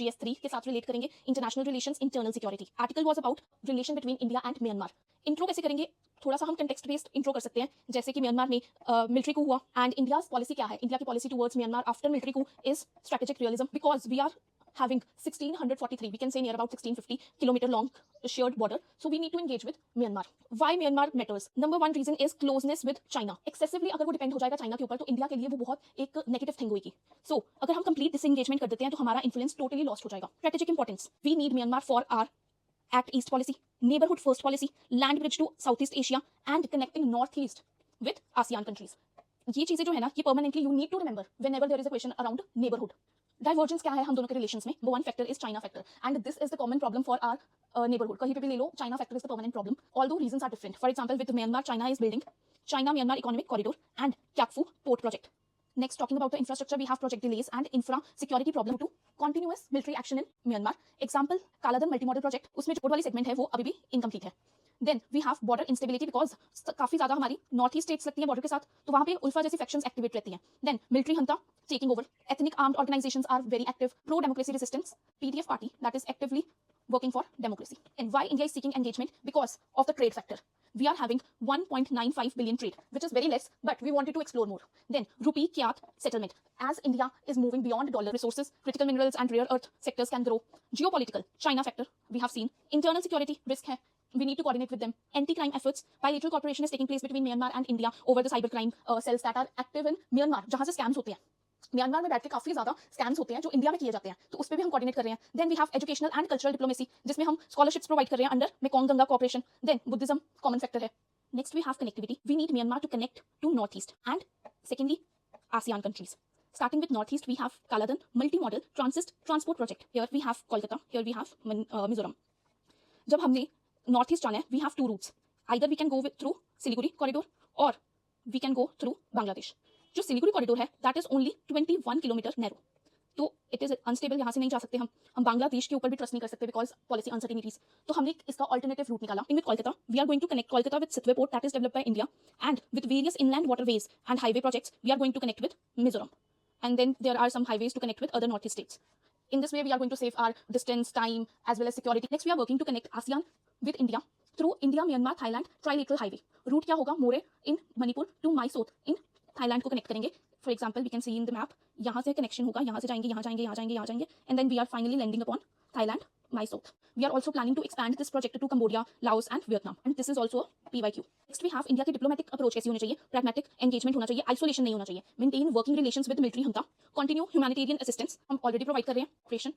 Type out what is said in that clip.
GS3 के साथ relate करेंगे international relations, internal security. Article was about relation between India and Myanmar. Intro कैसे करेंगे, थोड़ा सा हम कंटेक्स्ट बेस्ड इंट्रो कर सकते हैं, जैसे कि म्यांमार में मिलिट्री coup हुआ एंड इंडिया पॉलिसी क्या है। इंडिया की policy towards Myanmar after military coup is strategic realism because we are having 1643, we can say near about 1650 kilometer long shared border, so we need to engage with Myanmar. Why Myanmar matters? Number one reason is closeness with China. Excessively अगर वो depend हो जाएगा China के ऊपर तो India के लिए वो बहुत एक नेगेटिव थिंग होगी। सो अगर हम कंप्लीट डिसएंगेजमेंट कर देते हैं तो हमारा इन्फ्लुएंस टोटली लॉस्ट हो जाएगा। Strategic importance, we need Myanmar for our Act East policy, neighborhood first policy, land bridge to Southeast Asia and connecting Northeast with ASEAN countries. ये चीजें जो है ना, ये permanently you need to remember whenever there is a question around neighbourhood. Divergence क्या है हम दोनों के रिलेशंस में? One factor is China factor and this is the common problem for our neighbourhood. कहीं पे भी ले लो, China factor is the permanent problem, although reasons are different. For example with Myanmar, China is building China Myanmar economic corridor and Kyaukphyu port project. Next, talking about the infrastructure, we have project delays and infra security problem to continuous military action in Myanmar. Example, Kaladan multimodal project, उसमें जो वाली segment है वो अभी भी incomplete है। Then we have border instability because काफी ज्यादा हमारी नॉर्थ ईस्ट स्टेट्स लगती हैं बॉर्डर के साथ, तो वहाँ पे उल्फा जैसी फैक्शंस एक्टिवेट रहती हैं। Then military junta taking over, ethnic armed organizations are very active, pro democracy resistance, PDF party that is actively working for democracy. And why India is seeking engagement? Because of the trade factor. We are having 1.95 billion trade, which is very less, but we wanted to explore more. Then rupee kyat settlement. As India is moving beyond dollar, resources, critical minerals and rare earth sectors can grow. Geopolitical, China factor, we have seen. Internal security risk hai, we need to coordinate with them. Anti-crime efforts, bilateral cooperation is taking place between Myanmar and India over the cybercrime cells that are active in Myanmar, जहाँ से scams होते हैं। Myanmar में बैठ के काफी ज्यादा scams होते हैं जो इंडिया में किए जाते हैं, तो उस पर भी हम कोऑर्डिनेट कर रहे हैं। Then we have educational and cultural diplomacy, जिसमें हम स्कॉलरशिप्स प्रोवाइड कर रहे हैं under Mekong Ganga cooperation. Then Buddhism common factor है। Next we have connectivity, we need Myanmar to connect to north east and secondly ASEAN countries. Starting with northeast, we have Kaladan multi-modal transport project. Here we have Kolkata, here we have Mizoram. जब हमने north east जाना है, we have two routes. Either we can go through Siliguri corridor or we can go through Bangladesh. जो Siliguri corridor है that is only 21 kilometre narrow, तो it is unstable, यहाँ से नहीं जा सकते हम बांग्लादेश के ऊपर भी ट्रस्ट नहीं कर सकते बिकॉज पॉलिसी अनसर्टेनिटीज। तो हमने इसका ऑल्टरनेटिव रूट निकाला। In with Kolkata we are going to connect Kolkata with Sittwe port that is developed by India and with various inland waterways and highway projects we are going to connect with Mizoram and then there are some highways to connect with other north east states. In this way we are going to save our distance, time as well as security. Next we are working to connect ASEAN with India through India Myanmar Thailand trilateral highway. Route क्या होगा? Moreh in Manipur to Mae Sot in Thailand को connect करेंगे। For example we can see in the map, यहाँ से connection होगा, यहाँ से जाएंगे, यहाँ जाएंगे, यहाँ जाएंगे, यहाँ जाएंगे and then we are finally landing upon Thailand Mae Sot. We are also planning to expand this project to Cambodia, Laos and Vietnam and this is also PYQ। Next we have India की diplomatic approach कैसी होनी चाहिए? Pragmatic engagement होना चाहिए, isolation नहीं होना चाहिए। Maintain working relations with military junta, continue humanitarian assistance, हम ऑलरेडी प्रोवाइड कर रहे हैं ऑपरेशन